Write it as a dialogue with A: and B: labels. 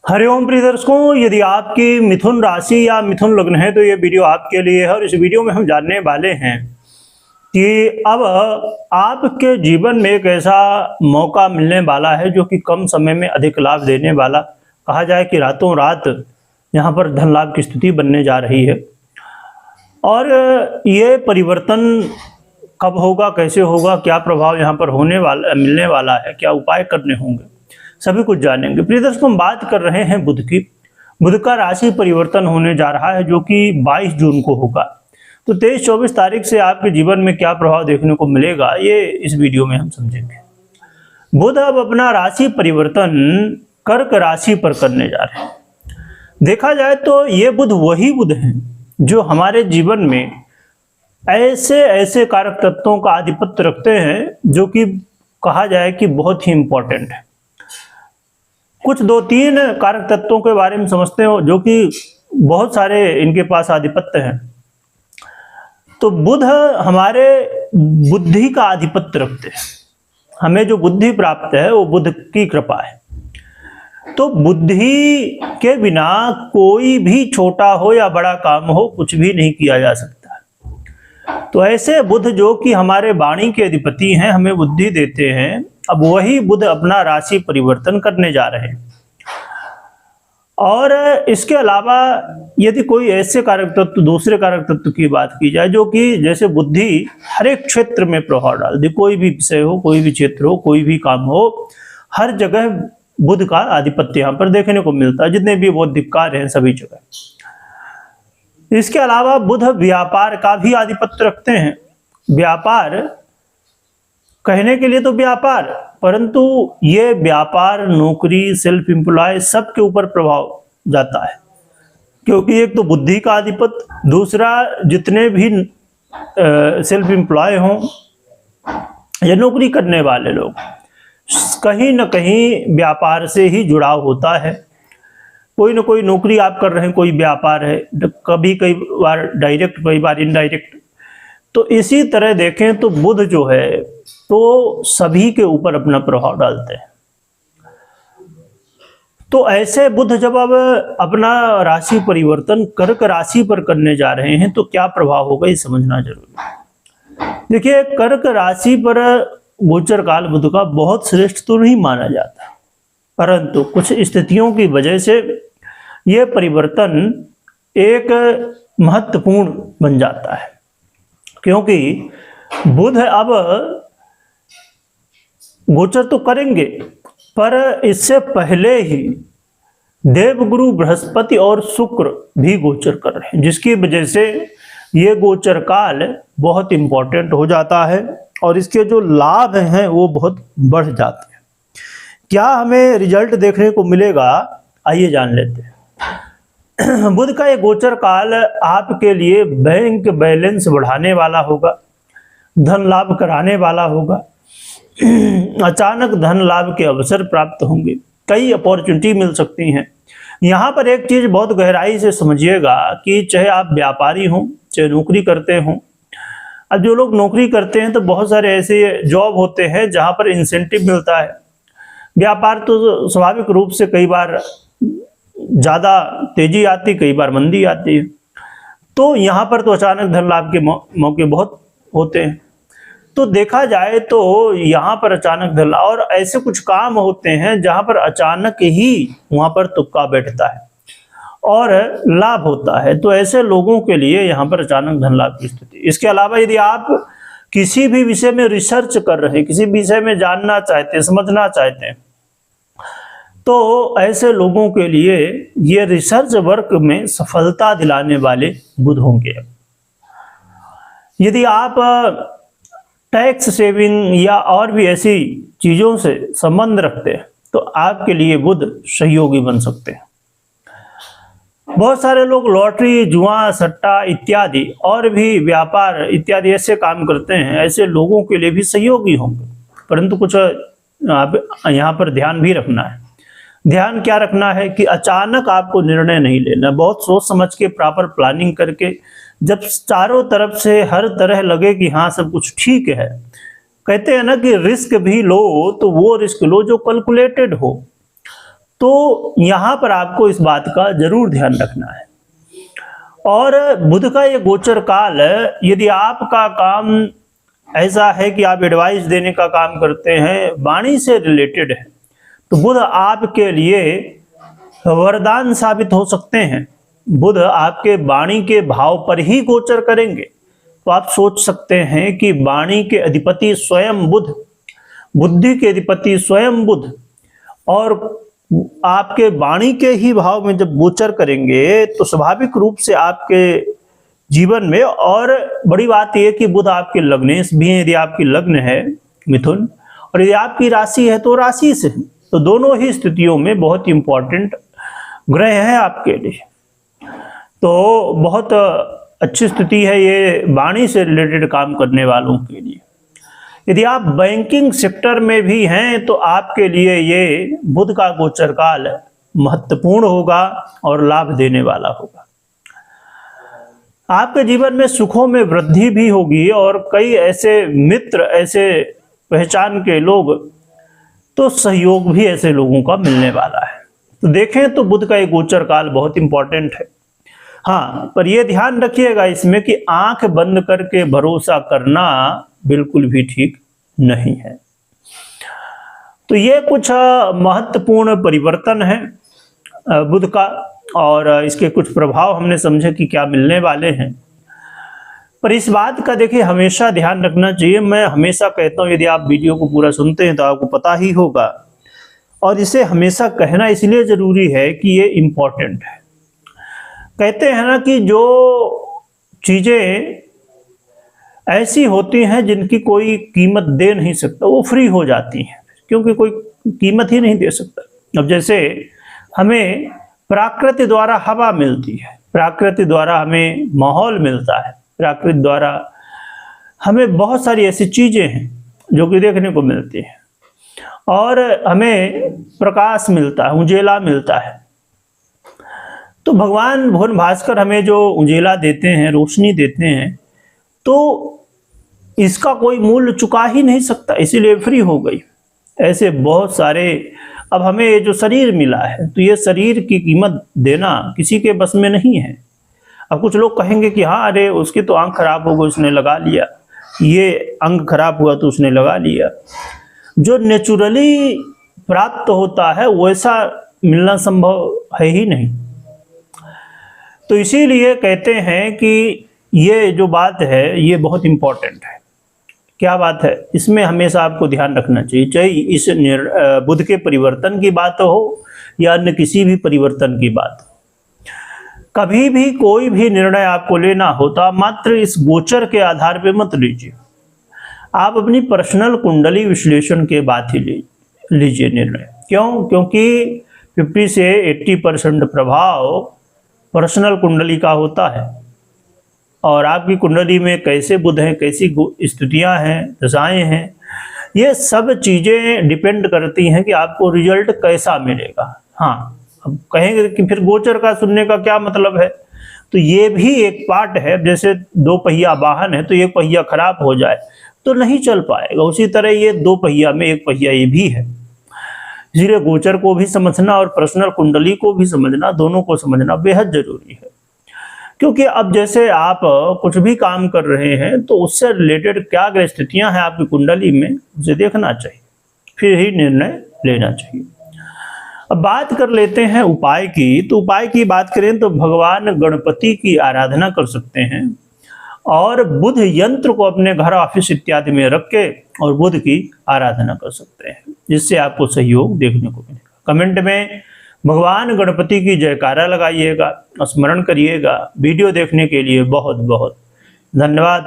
A: हरिओम प्रिय दर्शकों, यदि आपकी मिथुन राशि या मिथुन लग्न है तो ये वीडियो आपके लिए है। और इस वीडियो में हम जानने वाले हैं कि अब आपके जीवन में एक ऐसा मौका मिलने वाला है जो कि कम समय में अधिक लाभ देने वाला, कहा जाए कि रातों रात यहाँ पर धन लाभ की स्थिति बनने जा रही है। और ये परिवर्तन कब होगा, कैसे होगा, क्या प्रभाव यहाँ पर मिलने वाला है, क्या उपाय करने होंगे, सभी कुछ जानेंगे। प्रिय दर्शकों, हम बात कर रहे हैं बुध की। बुध का राशि परिवर्तन होने जा रहा है जो कि 22 जून को होगा। तो 23-24 तारीख से आपके जीवन में क्या प्रभाव देखने को मिलेगा, ये इस वीडियो में हम समझेंगे। बुध अब अपना राशि परिवर्तन कर्क राशि पर करने जा रहे हैं। देखा जाए तो ये बुध वही बुध हैं जो हमारे जीवन में ऐसे ऐसे कारक तत्वों का आधिपत्य रखते हैं जो कि कहा जाए कि बहुत ही इंपॉर्टेंट है। कुछ 2-3 कारक तत्वों के बारे में समझते हो जो कि बहुत सारे इनके पास आधिपत्य हैं। तो बुध हमारे बुद्धि का आधिपत्य रखते हैं। हमें जो बुद्धि प्राप्त है वो बुध की कृपा है। तो बुद्धि के बिना कोई भी छोटा हो या बड़ा काम हो, कुछ भी नहीं किया जा सकता। तो ऐसे बुध जो कि हमारे वाणी के अधिपति हैं, हमें बुद्धि देते हैं, अब वही बुध अपना राशि परिवर्तन करने जा रहे हैं। और इसके अलावा यदि कोई ऐसे कारक तत्व, दूसरे कारक तत्व की बात की जाए जो कि जैसे बुद्धि हर एक क्षेत्र में प्रभाव डाल दे, कोई भी विषय हो, कोई भी क्षेत्र हो, कोई भी काम हो, हर जगह बुध का आधिपत्य यहाँ पर देखने को मिलता है। जितने भी बौद्धिक कार्य हैं सभी जगह। इसके अलावा बुध व्यापार का भी आधिपत्य रखते हैं। व्यापार कहने के लिए तो व्यापार, परंतु ये व्यापार, नौकरी, सेल्फ एम्प्लॉय सब के ऊपर प्रभाव जाता है। क्योंकि एक तो बुद्धि का आधिपत्य, दूसरा जितने भी सेल्फ एम्प्लॉय हों या नौकरी करने वाले लोग, कहीं न कहीं व्यापार से ही जुड़ाव होता है। कोई ना कोई नौकरी आप कर रहे हैं, कोई व्यापार है, कई बार डायरेक्ट, कई बार इनडायरेक्ट। तो इसी तरह देखें तो बुध जो है तो सभी के ऊपर अपना प्रभाव डालते हैं। तो ऐसे बुध जब अब अपना राशि परिवर्तन कर्क राशि पर करने जा रहे हैं तो क्या प्रभाव होगा, ये समझना जरूरी है। देखिए, कर्क राशि पर गोचर काल बुध का बहुत श्रेष्ठ तो नहीं माना जाता, परंतु कुछ स्थितियों की वजह से यह परिवर्तन एक महत्वपूर्ण बन जाता है। क्योंकि बुध अब गोचर तो करेंगे, पर इससे पहले ही देवगुरु बृहस्पति और शुक्र भी गोचर कर रहे हैं, जिसकी वजह से ये गोचर काल बहुत इंपॉर्टेंट हो जाता है और इसके जो लाभ हैं वो बहुत बढ़ जाते हैं। क्या हमें रिजल्ट देखने को मिलेगा, आइए जान लेते हैं। बुध का ये गोचर काल आपके लिए बैंक बैलेंस बढ़ाने वाला होगा, धन लाभ कराने वाला होगा। अचानक धन लाभ के अवसर प्राप्त होंगे, कई अपॉर्चुनिटी मिल सकती हैं। यहाँ पर एक चीज बहुत गहराई से समझिएगा कि चाहे आप व्यापारी हों, चाहे नौकरी करते हों। अब जो लोग नौकरी करते हैं तो बहुत सारे ऐसे जॉब होते हैं जहाँ पर इंसेंटिव मिलता है। व्यापार तो स्वाभाविक रूप से कई बार ज़्यादा तेजी आती, कई बार मंदी आती है। तो यहाँ पर तो अचानक धन लाभ के मौके बहुत होते हैं। तो देखा जाए तो यहाँ पर अचानक धन लाभ, और ऐसे कुछ काम होते हैं जहाँ पर अचानक ही वहाँ पर तुक्का बैठता है और लाभ होता है। तो ऐसे लोगों के लिए यहाँ पर अचानक धन लाभ की स्थिति। इसके अलावा यदि आप किसी भी विषय में रिसर्च कर रहे हैं, किसी विषय में जानना चाहते हैं, समझना चाहते हैं, तो ऐसे लोगों के लिए ये रिसर्च वर्क में सफलता दिलाने वाले बुध होंगे। यदि आप टैक्स सेविंग या और भी ऐसी चीजों से संबंध रखते हैं तो आपके लिए बुध सहयोगी बन सकते हैं। बहुत सारे लोग लॉटरी, जुआ, सट्टा इत्यादि और भी व्यापार इत्यादि ऐसे काम करते हैं, ऐसे लोगों के लिए भी सहयोगी होंगे। परंतु कुछ यहाँ पर ध्यान भी रखना है। ध्यान क्या रखना है कि अचानक आपको निर्णय नहीं लेना, बहुत सोच समझ के प्रॉपर प्लानिंग करके, जब चारों तरफ से हर तरह लगे कि हाँ सब कुछ ठीक है। कहते हैं ना कि रिस्क भी लो तो वो रिस्क लो जो कैलकुलेटेड हो। तो यहाँ पर आपको इस बात का जरूर ध्यान रखना है। और बुध का ये गोचर काल, यदि आपका काम ऐसा है कि आप एडवाइस देने का काम करते हैं, वाणी से रिलेटेड है, तो बुध आपके लिए वरदान साबित हो सकते हैं। बुध आपके वाणी के भाव पर ही गोचर करेंगे, तो आप सोच सकते हैं कि वाणी के अधिपति स्वयं बुध, बुद्धि के अधिपति स्वयं बुध, और आपके वाणी के ही भाव में जब गोचर करेंगे तो स्वाभाविक रूप से आपके जीवन में, और बड़ी बात यह कि बुध आपके लग्नेश भी हैं, यदि आपकी लग्न है मिथुन, और यदि आपकी राशि है तो राशि से, तो दोनों ही स्थितियों में बहुत इंपॉर्टेंट ग्रह है आपके लिए। तो बहुत अच्छी स्थिति है ये वाणी से रिलेटेड काम करने वालों के लिए। यदि आप बैंकिंग सेक्टर में भी हैं तो आपके लिए ये बुध का गोचर काल महत्वपूर्ण होगा और लाभ देने वाला होगा। आपके जीवन में सुखों में वृद्धि भी होगी, और कई ऐसे मित्र, ऐसे पहचान के लोग, तो सहयोग भी ऐसे लोगों का मिलने वाला है। तो देखें तो बुध का ये गोचर काल बहुत इंपॉर्टेंट है। हाँ, पर यह ध्यान रखिएगा इसमें कि आंख बंद करके भरोसा करना बिल्कुल भी ठीक नहीं है। तो ये कुछ महत्वपूर्ण परिवर्तन है बुध का, और इसके कुछ प्रभाव हमने समझे कि क्या मिलने वाले हैं। पर इस बात का देखिए हमेशा ध्यान रखना चाहिए। मैं हमेशा कहता हूँ, यदि आप वीडियो को पूरा सुनते हैं तो आपको पता ही होगा, और इसे हमेशा कहना इसलिए जरूरी है कि ये इम्पोर्टेंट है। कहते हैं ना कि जो चीजें ऐसी होती हैं जिनकी कोई कीमत दे नहीं सकता, वो फ्री हो जाती हैं, क्योंकि कोई कीमत ही नहीं दे सकता। अब जैसे हमें प्रकृति द्वारा हवा मिलती है, प्रकृति द्वारा हमें माहौल मिलता है, प्रकृति द्वारा हमें बहुत सारी ऐसी चीजें हैं जो कि देखने को मिलती हैं, और हमें प्रकाश मिलता है, उजेला मिलता है। तो भगवान भुवन भास्कर हमें जो उजेला देते हैं, रोशनी देते हैं, तो इसका कोई मूल्य चुका ही नहीं सकता, इसीलिए फ्री हो गई। ऐसे बहुत सारे, अब हमें ये जो शरीर मिला है, तो ये शरीर की कीमत देना किसी के बस में नहीं है। अब कुछ लोग कहेंगे कि हाँ, अरे उसकी तो आंख खराब हो गई, उसने लगा लिया, ये अंग खराब हुआ तो उसने लगा लिया। जो नेचुरली प्राप्त होता है वैसा मिलना संभव है ही नहीं। तो इसीलिए कहते हैं कि ये जो बात है ये बहुत इंपॉर्टेंट है। क्या बात है, इसमें हमेशा आपको ध्यान रखना चाहिए, चाहे इस बुध के परिवर्तन की बात हो या अन्य किसी भी परिवर्तन की बात हो। कभी भी कोई भी निर्णय आपको लेना होता, मात्र इस गोचर के आधार पे मत लीजिए। आप अपनी पर्सनल कुंडली विश्लेषण के बाद ही लीजिए निर्णय। क्यों? क्योंकि 50 से 80% प्रभाव पर्सनल कुंडली का होता है, और आपकी कुंडली में कैसे बुध हैं, कैसी स्थितियां हैं, दशाएं हैं, ये सब चीजें डिपेंड करती हैं कि आपको रिजल्ट कैसा मिलेगा। हाँ, अब कहेंगे कि फिर गोचर का सुनने का क्या मतलब है, तो ये भी एक पार्ट है। जैसे 2 पहिया वाहन है, तो 1 पहिया खराब हो जाए तो नहीं चल पाएगा, उसी तरह ये 2 पहिया में 1 पहिया ये भी है। इसलिए गोचर को भी समझना और पर्सनल कुंडली को भी समझना, दोनों को समझना बेहद जरूरी है। क्योंकि अब जैसे आप कुछ भी काम कर रहे हैं तो उससे रिलेटेड क्या ग्रह स्थितियां हैं आपकी कुंडली में, उसे देखना चाहिए, फिर ही निर्णय लेना चाहिए। अब बात कर लेते हैं उपाय की। तो उपाय की बात करें तो भगवान गणपति की आराधना कर सकते हैं, और बुध यंत्र को अपने घर, ऑफिस इत्यादि में रख के और बुध की आराधना कर सकते हैं, जिससे आपको सहयोग देखने को मिलेगा। कमेंट में भगवान गणपति की जयकारा लगाइएगा, स्मरण करिएगा। वीडियो देखने के लिए बहुत बहुत धन्यवाद।